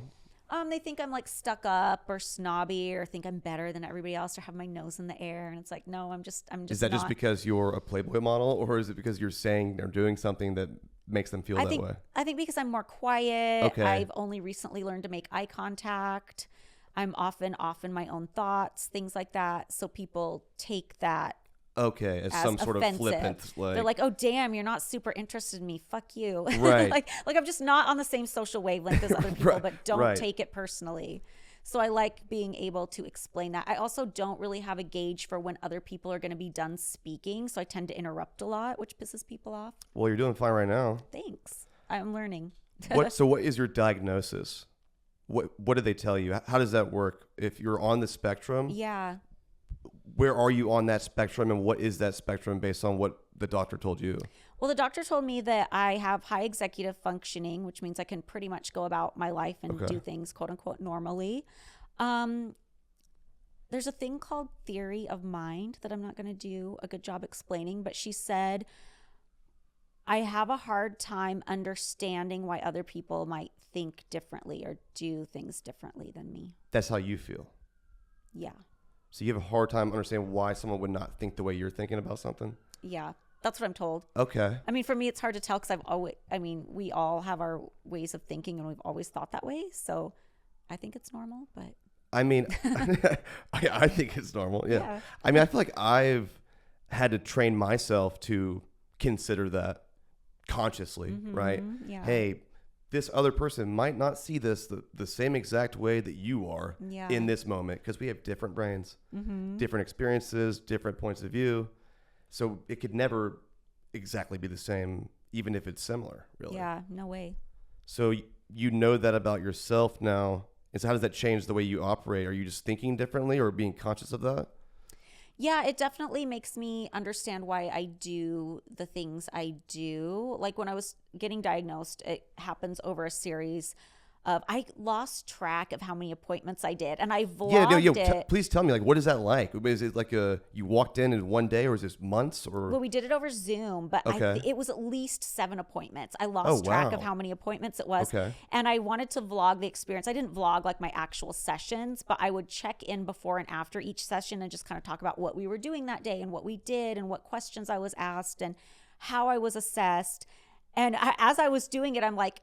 They think I'm like stuck up or snobby or think I'm better than everybody else or have my nose in the air. And it's like, no, I'm just Is that just because you're a Playboy model or is it because you're saying or doing something that makes them feel that way? I think because I'm more quiet. Okay. I've only recently learned to make eye contact. I'm often off in my own thoughts, things like that. So people take that as some sort of flippant, they're like, oh damn, you're not super interested in me, fuck you. Right. like I'm just not on the same social wavelength as other people, but don't take it personally. So I like being able to explain that. I also don't really have a gauge for when other people are going to be done speaking, so I tend to interrupt a lot, which pisses people off. Well, you're doing fine right now. Thanks. I'm learning. So what is your diagnosis? What did they tell you? How does that work? If you're on the spectrum, where are you on that spectrum and what is that spectrum based on what the doctor told you? Well, the doctor told me that I have high executive functioning, which means I can pretty much go about my life and do things quote unquote normally. There's a thing called theory of mind that I'm not going to do a good job explaining, but she said I have a hard time understanding why other people might think differently or do things differently than me. That's how you feel? Yeah. So you have a hard time understanding why someone would not think the way you're thinking about something? Yeah, that's what I'm told. Okay. I mean, for me, it's hard to tell because we all have our ways of thinking and we've always thought that way. So I think it's normal, but. I mean, I think it's normal. Yeah. I mean, I feel like I've had to train myself to consider that consciously, right? Yeah. Hey, this other person might not see this the same exact way that you are in this moment because we have different brains, different experiences, different points of view. So it could never exactly be the same, even if it's similar, really. Yeah, no way. So you know that about yourself now. And so how does that change the way you operate? Are you just thinking differently or being conscious of that? Yeah, it definitely makes me understand why I do the things I do. Like when I was getting diagnosed, it happens over a series of, I lost track of how many appointments I did, and I vlogged it. Please tell me, like, what is that like? Is it like you walked in one day, or is this months? Or well, we did it over Zoom, but it was at least 7 appointments. I lost track of how many appointments it was, and I wanted to vlog the experience. I didn't vlog like my actual sessions, but I would check in before and after each session and just kind of talk about what we were doing that day and what we did and what questions I was asked and how I was assessed. And as I was doing it, I'm like,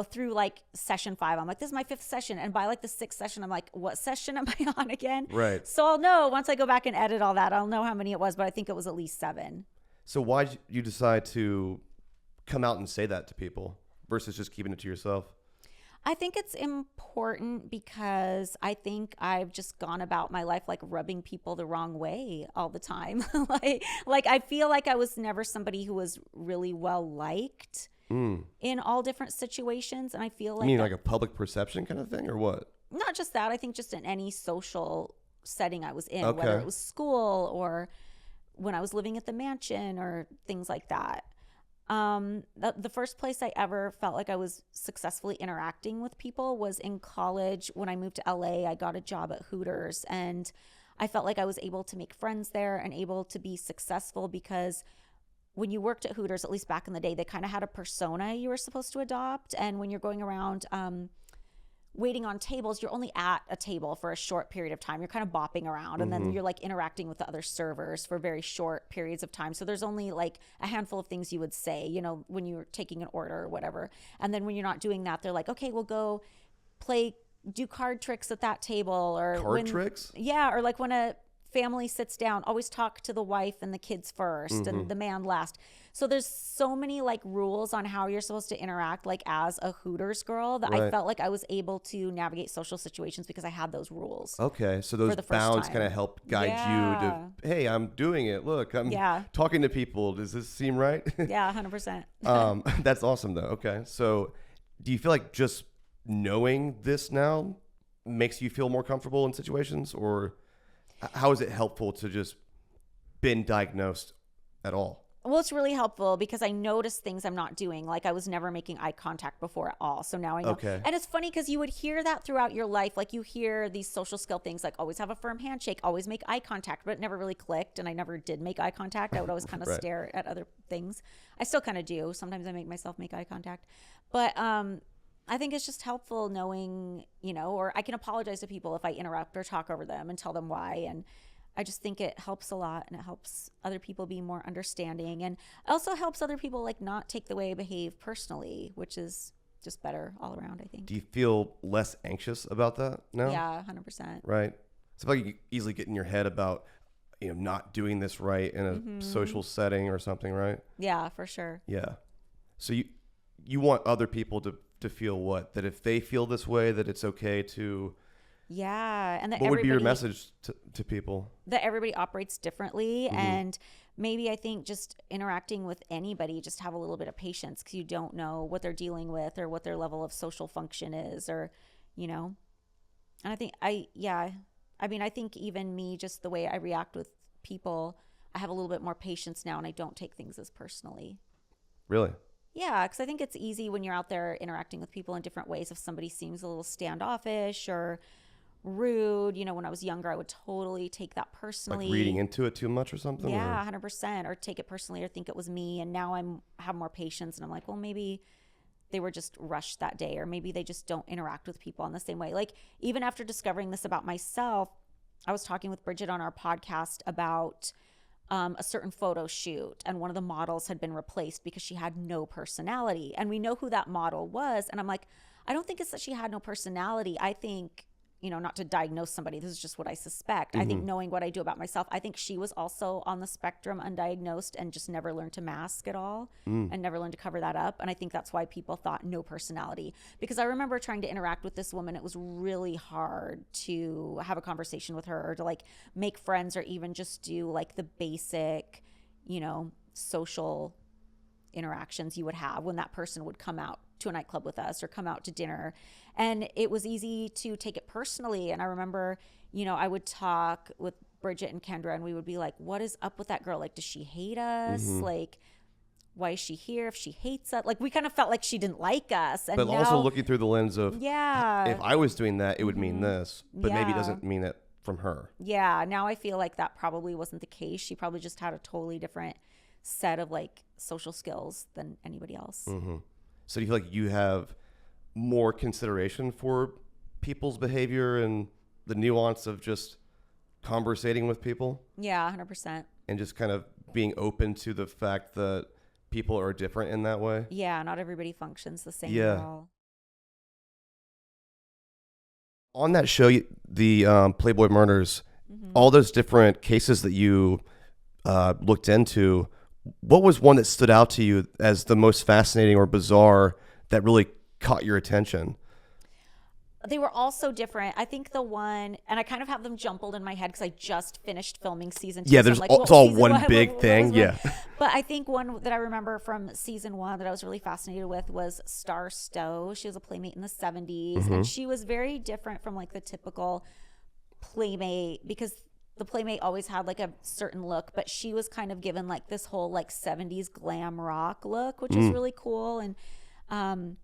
through like session 5, I'm like, this is my 5th session. And by like the 6th session, I'm like, what session am I on again? Right. So I'll know once I go back and edit all that, I'll know how many it was, but I think it was at least 7. So why did you decide to come out and say that to people versus just keeping it to yourself? I think it's important because I think I've just gone about my life like rubbing people the wrong way all the time. like I feel like I was never somebody who was really well liked. In all different situations, and I feel like you mean like a public perception kind of thing, or what? Not just that. I think just in any social setting I was in, Okay. whether it was school or when I was living at the mansion or things like that. The first place I ever felt like I was successfully interacting with people was in college. When I moved to LA, I got a job at Hooters, and I felt like I was able to make friends there and able to be successful because when you worked at Hooters, at least back in the day, they kind of had a persona you were supposed to adopt. And when you're going around waiting on tables, you're only at a table for a short period of time. You're kind of bopping around, and then you're like interacting with the other servers for very short periods of time. So there's only like a handful of things you would say, you know, when you're taking an order or whatever. And then when you're not doing that, they're like, okay, we'll go do card tricks at that table. Or Card tricks? Yeah, or like when a family sits down, always talk to the wife and the kids first and the man last. So there's so many like rules on how you're supposed to interact like as a Hooters girl that I felt like I was able to navigate social situations because I had those rules. Okay, so those bounds kind of help guide you to, hey, I'm doing it. Look, I'm talking to people. Does this seem right? Yeah, 100%. That's awesome, though. Okay, so do you feel like just knowing this now makes you feel more comfortable in situations, or how is it helpful to just been diagnosed at all? Well, it's really helpful because I noticed things I'm not doing. Like I was never making eye contact before at all. So now I know. Okay. And it's funny because you would hear that throughout your life. Like you hear these social skill things like always have a firm handshake, always make eye contact, but it never really clicked. And I never did make eye contact. I would always kind of stare at other things. I still kind of do. Sometimes I make myself make eye contact. But I think it's just helpful knowing, you know, or I can apologize to people if I interrupt or talk over them and tell them why. And I just think it helps a lot, and it helps other people be more understanding, and also helps other people like not take the way I behave personally, which is just better all around, I think. Do you feel less anxious about that now? Yeah, 100%. Right. So if I could easily get in your head about, you know, not doing this right in a social setting or something, right? Yeah, for sure. Yeah. So you want other people to feel what? That if they feel this way, that it's okay to... Yeah. And that what would be your message to people? That everybody operates differently. And maybe I think just interacting with anybody, just have a little bit of patience because you don't know what they're dealing with or what their level of social function is, or, you know. And I think I think even me, just the way I react with people, I have a little bit more patience now, and I don't take things as personally. Really? Yeah, because I think it's easy when you're out there interacting with people in different ways. If somebody seems a little standoffish or rude, you know, when I was younger, I would totally take that personally. Like reading into it too much or something? Yeah, 100%. Or take it personally or think it was me. And now have more patience, and I'm like, well, maybe they were just rushed that day, or maybe they just don't interact with people in the same way. Like even after discovering this about myself, I was talking with Bridget on our podcast about a certain photo shoot, and one of the models had been replaced because she had no personality, and we know who that model was. And I'm like, I don't think it's that she had no personality. I think, you know, not to diagnose somebody, this is just what I suspect. I think knowing what I do about myself, I think she was also on the spectrum, undiagnosed, and just never learned to mask at all and never learned to cover that up. And I think that's why people thought no personality, because I remember trying to interact with this woman. It was really hard to have a conversation with her, or to like make friends, or even just do like the basic, you know, social interactions you would have when that person would come out to a nightclub with us or come out to dinner. And it was easy to take it personally. And I remember, you know, I would talk with Bridget and Kendra, and we would be like, what is up with that girl? Like, does she hate us? Like, why is she here if she hates us? Like, we kind of felt like she didn't like us. And but now, also looking through the lens of, yeah, if I was doing that, it would mean this, but maybe it doesn't mean it from her. Yeah, now I feel like that probably wasn't the case. She probably just had a totally different set of like social skills than anybody else. So do you feel like you have more consideration for people's behavior and the nuance of just conversating with people? Yeah, 100%. And just kind of being open to the fact that people are different in that way? Yeah, not everybody functions the same Yeah. at all. On that show, the Playboy murders, all those different cases that you looked into, what was one that stood out to you as the most fascinating or bizarre that really caught your attention? They were all so different. I think the one, and I kind of have them jumbled in my head because I just finished filming season 2. Yeah, so there's I'm like, it's all season one big what thing. was Yeah. But I think one that I remember from season 1 that I was really fascinated with was Star Stowe. She was a playmate in the 70s, and she was very different from like the typical Playmate, because the Playmate always had like a certain look, but she was kind of given like this whole like 70s glam rock look, which is really cool. And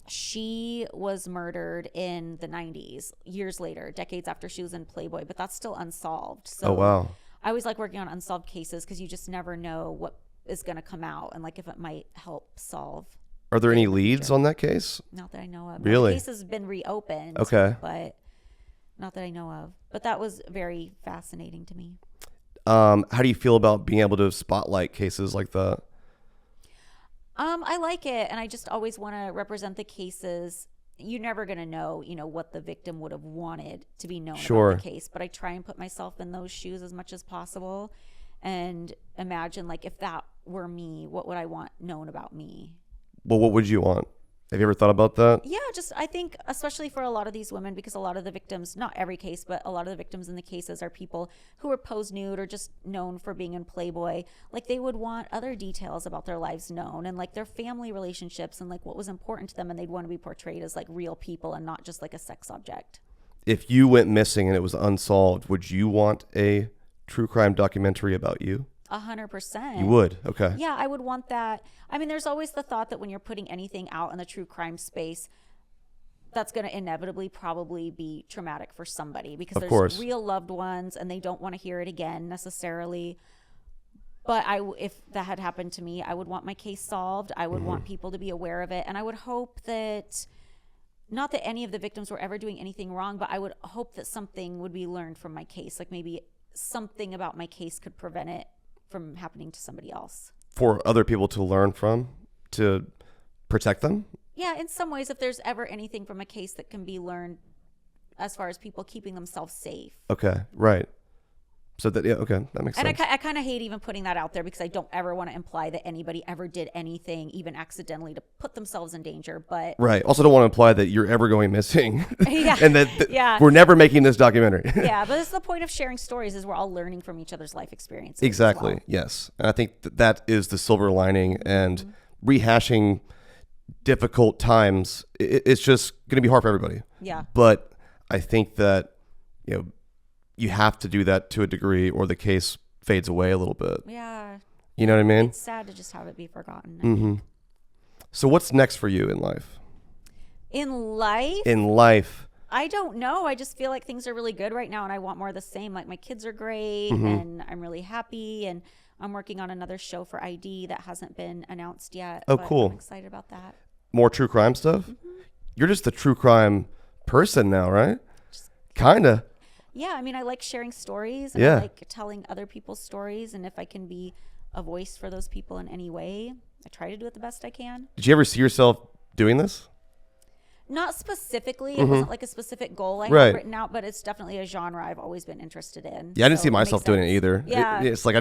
she was murdered in the 90s, years later, decades after she was in Playboy, but that's still unsolved. So Oh, wow. I always like working on unsolved cases because you just never know what is going to come out and like if it might help solve. Are there any leads on that case? Not that I know of. Really? The case has been reopened. Okay. But not that I know of. But that was very fascinating to me. How do you feel about being able to spotlight cases like that? I like it, and I just always want to represent the cases. You're never going to know, what the victim would have wanted to be known about the case, but I try and put myself in those shoes as much as possible and imagine, like, if that were me, what would I want known about me? Well, what would you want? Have you ever thought about that? Yeah, just I think especially for a lot of these women, because a lot of the victims, not every case, but a lot of the victims in the cases are people who are posed nude or just known for being in Playboy. Like they would want other details about their lives known and like their family relationships and like what was important to them, and they'd want to be portrayed as like real people and not just like a sex object. If you went missing and it was unsolved, would you want a true crime documentary about you? 100%. You would? Okay. Yeah, I would want that. I mean, there's always the thought that when you're putting anything out in the true crime space, that's going to inevitably probably be traumatic for somebody because there's real loved ones and they don't want to hear it again necessarily. But if that had happened to me, I would want my case solved. I would want people to be aware of it. And I would hope that, not that any of the victims were ever doing anything wrong, but I would hope that something would be learned from my case. Like maybe something about my case could prevent it from happening to somebody else. For other people to learn from, to protect them? Yeah, in some ways, if there's ever anything from a case that can be learned as far as people keeping themselves safe. Okay, right. So that, yeah, okay, that makes sense. And I kind of hate even putting that out there because I don't ever want to imply that anybody ever did anything, even accidentally, to put themselves in danger. But right. Also, don't want to imply that you're ever going missing, yeah, and that we're never making this documentary. Yeah, but it's the point of sharing stories is we're all learning from each other's life experiences. Exactly. Yes, and I think that is the silver lining. And rehashing difficult times, it's just going to be hard for everybody. Yeah. But I think that you have to do that to a degree or the case fades away a little bit. Yeah. You know what I mean? It's sad to just have it be forgotten. Mm-hmm. So what's next for you in life? In life? In life. I don't know. I just feel like things are really good right now and I want more of the same. Like my kids are great and I'm really happy and I'm working on another show for ID that hasn't been announced yet. Oh, but cool. I'm excited about that. More true crime stuff? You're just a true crime person now, right? Kinda. Yeah, I mean, I like sharing stories. And Yeah. I like telling other people's stories. And if I can be a voice for those people in any way, I try to do it the best I can. Did you ever see yourself doing this? Not specifically. It wasn't like a specific goal I Right. had written out, but it's definitely a genre I've always been interested in. Yeah, I didn't So see it myself makes doing it sense. either. Yeah. It's like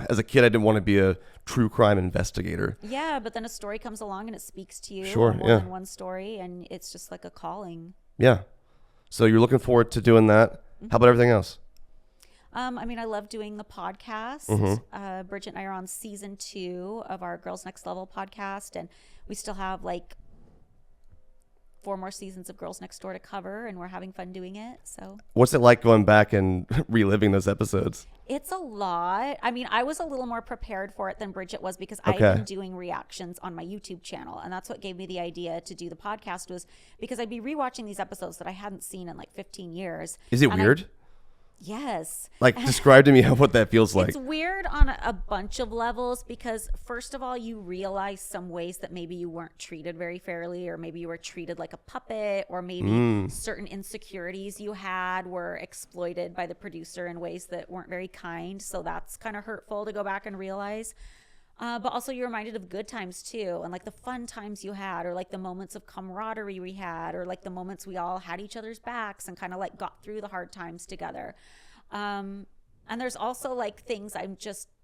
as a kid, I didn't want to be a true crime investigator. Yeah, but then a story comes along and it speaks to you. Sure, or more yeah. than one story, and it's just like a calling. Yeah. So you're looking forward to doing that. How about everything else? I mean, I love doing the podcast. Bridget and I are on season 2 of our Girls Next Level podcast, and we still have like 4 more seasons of Girls Next Door to cover, and we're having fun doing it. So What's it like going back and reliving those episodes? it's a lot. I mean, I was a little more prepared for it than Bridget was because I Okay. had been doing reactions on my YouTube channel, and that's what gave me the idea to do the podcast, was because I'd be rewatching these episodes that I hadn't seen in like 15 years. Is it And weird? Yes. Like, describe to me what that feels like. It's weird on a bunch of levels because, first of all, you realize some ways that maybe you weren't treated very fairly, or maybe you were treated like a puppet, or maybe certain insecurities you had were exploited by the producer in ways that weren't very kind. So that's kind of hurtful to go back and realize. But also you're reminded of good times too, and like the fun times you had, or like the moments of camaraderie we had, or like the moments we all had each other's backs and kind of like got through the hard times together. And there's also like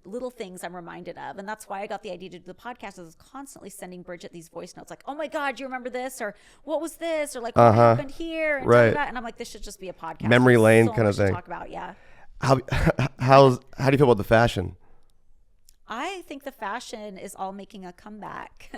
little things I'm reminded of. And that's why I got the idea to do the podcast. I was constantly sending Bridget these voice notes like, oh my God, you remember this? Or what was this? Or like, what happened here? And Right. and I'm like, this should just be a podcast. Memory There's lane so kind of much to thing. talk about. Yeah. How do you feel about the fashion? I think the fashion is all making a comeback.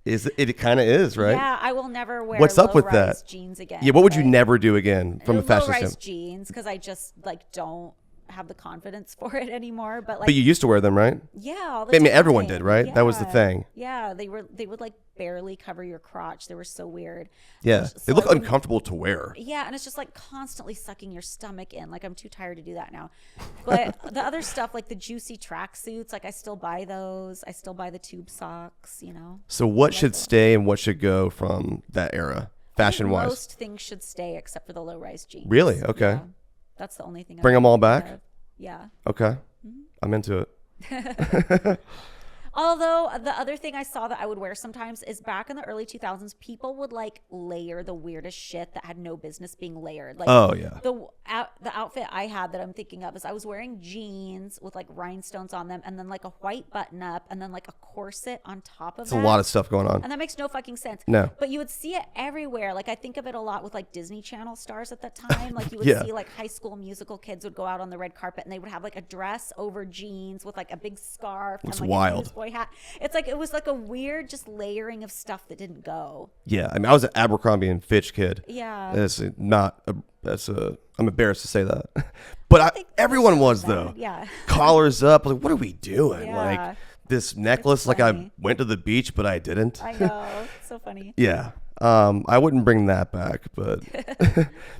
It kind of is, right? Yeah, I will never wear What's up with low-rise that? jeans again. Yeah, what would you never do again from a fashion low-rise standpoint? jeans, because I just like don't have the confidence for it anymore. But like, But you used to wear them, right? yeah, all the I mean, time. everyone did, right? That was the Yeah. thing. Yeah, they would like barely cover your crotch. They were so weird. Yeah, So they look I wouldn't- uncomfortable to wear. Yeah, and it's just like constantly sucking your stomach in. Like I'm too tired to do that now. But the other stuff, like the juicy tracksuits, like I still buy those. I still buy the tube socks. You know. So what should stay and what should go from that era, fashion-wise? Most things should stay except for the low-rise jeans. Really? Okay. Yeah, that's the only thing. Bring them all back? Yeah. Okay, I'm into it. Although the other thing I saw that I would wear sometimes is back in the early 2000s, people would like layer the weirdest shit that had no business being layered. Like, Oh, yeah. The outfit I had that I'm thinking of is I was wearing jeans with like rhinestones on them, and then like a white button up, and then like a corset on top of It's that. a lot of stuff going on. And that makes no fucking sense. No. But you would see it everywhere. Like I think of it a lot with like Disney Channel stars at that time. Like you would Yeah. see like High School Musical kids would go out on the red carpet and they would have like a dress over jeans with like a big scarf Looks and like wild. a newsboy hat. It's like it was like a weird just layering of stuff that didn't go. Yeah, I mean, I was an Abercrombie and Fitch kid. Yeah. I'm embarrassed to say that. But think everyone that's was, bad. though. Yeah. Collars up. Like, what are we doing? Yeah. Like, this necklace, like I funny. went to the beach, but I didn't. I know. It's so funny. Yeah. I wouldn't bring that back, but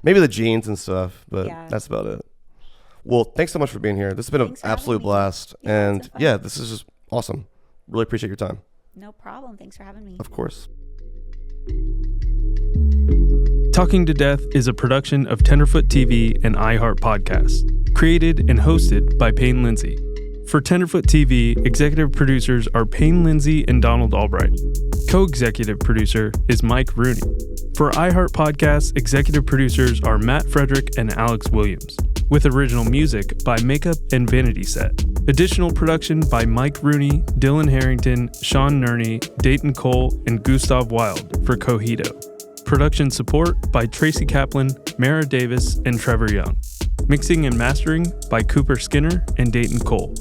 maybe the jeans and stuff, but Yeah. that's about it. Well, thanks so much for being here. This has been an Thanks for having absolute me. blast. Yeah, And it's been fun. yeah, this is just awesome. Really appreciate your time. No problem. Thanks for having me. Of course. Talking to Death is a production of Tenderfoot TV and iHeartPodcasts, created and hosted by Payne Lindsey. For Tenderfoot TV, executive producers are Payne Lindsey and Donald Albright. Co-executive producer is Mike Rooney. For iHeartPodcasts, executive producers are Matt Frederick and Alex Williams, with original music by Makeup and Vanity Set. Additional production by Mike Rooney, Dylan Harrington, Sean Nerney, Dayton Cole, and Gustav Wild for Cogito. Production support by Tracy Kaplan, Mara Davis, and Trevor Young. Mixing and mastering by Cooper Skinner and Dayton Cole.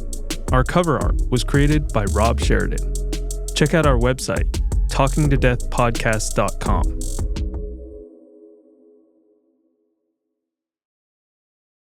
Our cover art was created by Rob Sheridan. Check out our website, talkingtodeathpodcast.com.